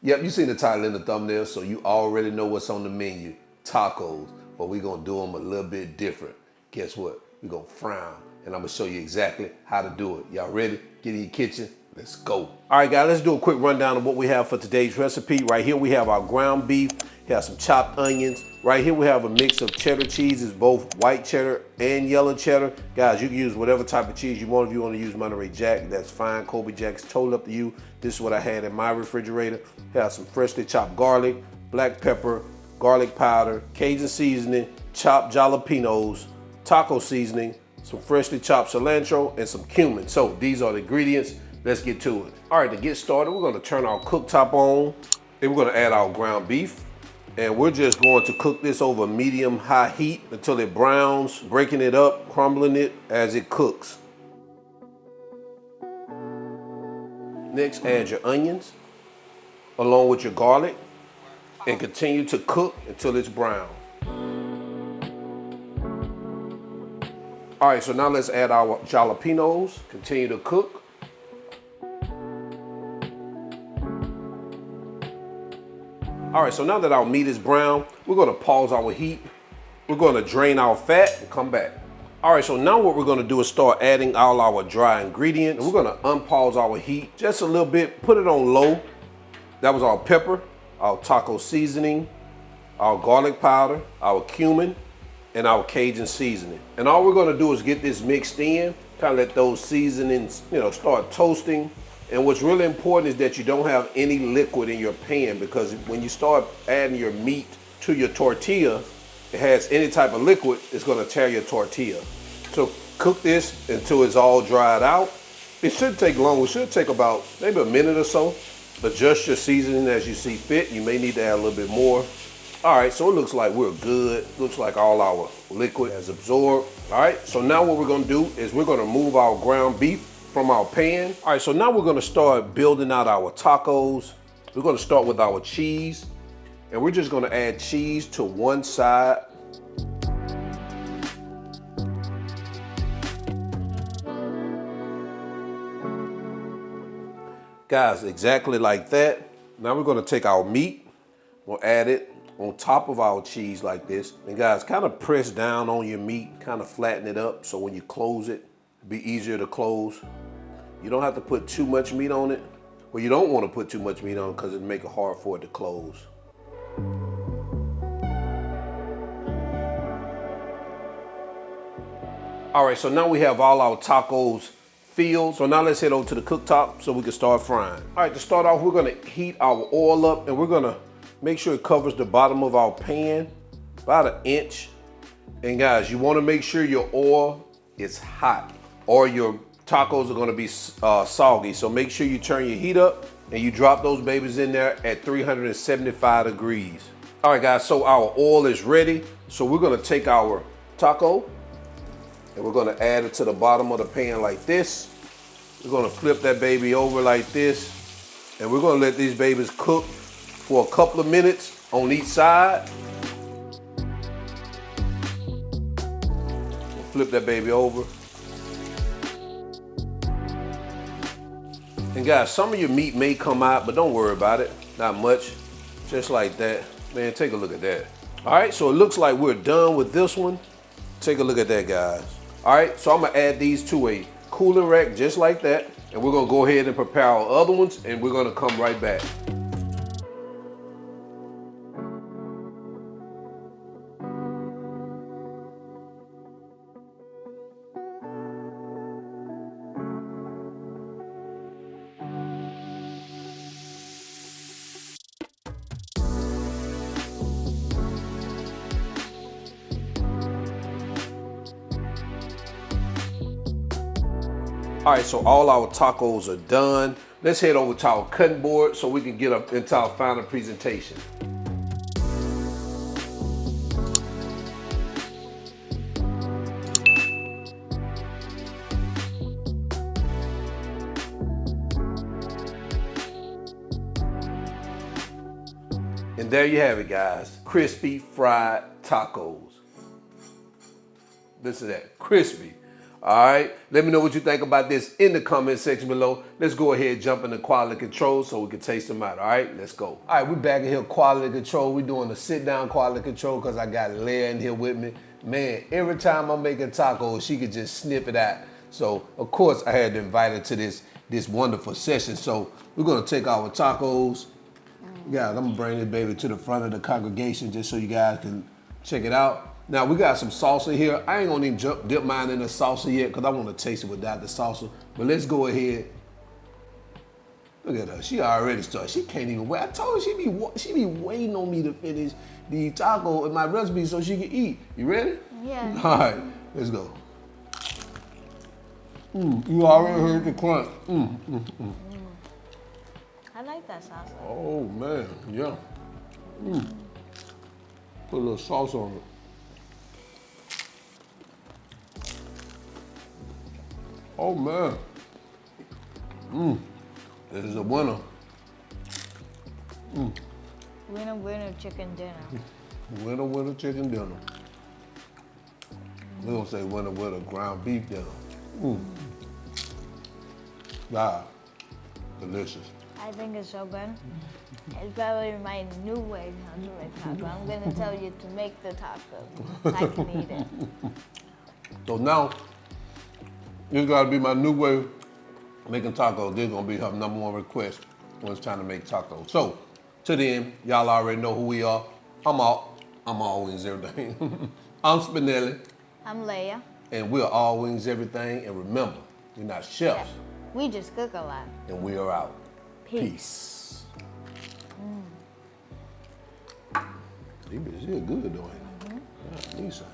Yep, you seen the title in the thumbnail, so you already know what's on the menu. Tacos, but we're gonna do them a little bit different. Guess what? We're gonna frown, and I'm gonna show you exactly how to do it. Y'all ready? Get in your kitchen, let's go. All right, guys, let's do a quick rundown of what we have for today's recipe. Right here, we have our ground beef. We have some chopped onions. Right here, we have a mix of cheddar cheeses, both white cheddar and yellow cheddar. Guys, you can use whatever type of cheese you want. If you want to use Monterey Jack, that's fine. Colby Jack's totally up to you. This is what I had in my refrigerator. We have some freshly chopped garlic, black pepper, garlic powder, Cajun seasoning, chopped jalapenos, taco seasoning, some freshly chopped cilantro, and some cumin. So these are the ingredients. Let's get to it. All right, to get started, we're gonna turn our cooktop on, and we're gonna add our ground beef. And we're just going to cook this over medium-high heat until it browns, breaking it up, crumbling it as it cooks. Next, add your onions along with your garlic and continue to cook until it's brown. All right, so now let's add our jalapenos, continue to cook. All right, so now that our meat is brown, we're gonna pause our heat. We're gonna drain our fat and come back. All right, so now what we're gonna do is start adding all our dry ingredients. And we're gonna unpause our heat just a little bit, put it on low. That was our pepper, our taco seasoning, our garlic powder, our cumin, and our Cajun seasoning. And all we're gonna do is get this mixed in, kind of let those seasonings, start toasting. And what's really important is that you don't have any liquid in your pan, because when you start adding your meat to your tortilla, it has any type of liquid, it's gonna tear your tortilla. So cook this until it's all dried out. It shouldn't take long, it should take about maybe a minute or so. Adjust your seasoning as you see fit. You may need to add a little bit more. All right, so it looks like we're good. Looks like all our liquid has absorbed. All right, so now what we're gonna do is we're gonna move our ground beef from our pan. All right, so now we're gonna start building out our tacos. We're gonna start with our cheese, and we're just gonna add cheese to one side. Guys, exactly like that. Now we're gonna take our meat, we'll add it on top of our cheese like this. And guys, kind of press down on your meat, kind of flatten it up so when you close it, it'll be easier to close. You don't have to put too much meat on it. Well, you don't want to put too much meat on it because it'll make it hard for it to close. All right, so now we have all our tacos filled. So now let's head over to the cooktop so we can start frying. All right, to start off, we're gonna heat our oil up, and we're gonna make sure it covers the bottom of our pan, about 1 inch. And guys, you wanna make sure your oil is hot, or your tacos are gonna be soggy. So make sure you turn your heat up and you drop those babies in there at 375 degrees. All right, guys, so our oil is ready. So we're gonna take our taco and we're gonna add it to the bottom of the pan like this. We're gonna flip that baby over like this, and we're gonna let these babies cook for a couple of minutes on each side. We'll flip that baby over. And guys, some of your meat may come out, but don't worry about it. Not much, just like that. Man, take a look at that. All right, so it looks like we're done with this one. Take a look at that, guys. All right, so I'm gonna add these to a cooling rack just like that. And we're gonna go ahead and prepare our other ones, and we're gonna come right back. All right, so all our tacos are done. Let's head over to our cutting board so we can get up into our final presentation. And there you have it, guys. Crispy fried tacos. Listen to that, crispy. All right, let me know what you think about this in the comment section below. Let's go ahead and jump into quality control so we can taste them out. All right, let's go. All right, we back in here, quality control. We doing a sit down quality control because I got Leia in here with me. Man, every time I'm making tacos, she could just snip it out. So of course I had to invite her to this wonderful session. So we're gonna take our tacos. Guys, I'm gonna bring this baby to the front of the congregation just so you guys can check it out. Now we got some salsa here. I ain't gonna even dip mine in the salsa yet because I want to taste it without the salsa. But let's go ahead. Look at her. She already started. She can't even wait. I told her she be waiting on me to finish the taco and my recipe so she can eat. You ready? Yeah. All right, let's go. You already heard the crunch. I like that salsa. Oh man, yeah. Put a little sauce on it. Oh man. This is a winner. Winner, winner, chicken dinner. Winner, winner, chicken dinner. We're gonna say winner, winner, ground beef dinner. Wow, delicious. I think it's so good. It's probably my new way how to make taco. I'm gonna tell you to make the taco. I can eat it. So now, this gotta be my new way of making tacos. This is gonna be her #1 request when it's time to make tacos. So, to the end, y'all already know who we are. I'm all wings everything. I'm Spinelli. I'm Leia. And we're all wings everything. And remember, we're not chefs. We just cook a lot. And we are out. Peace. These bitches here good though, ain't they? Yeah, Lisa.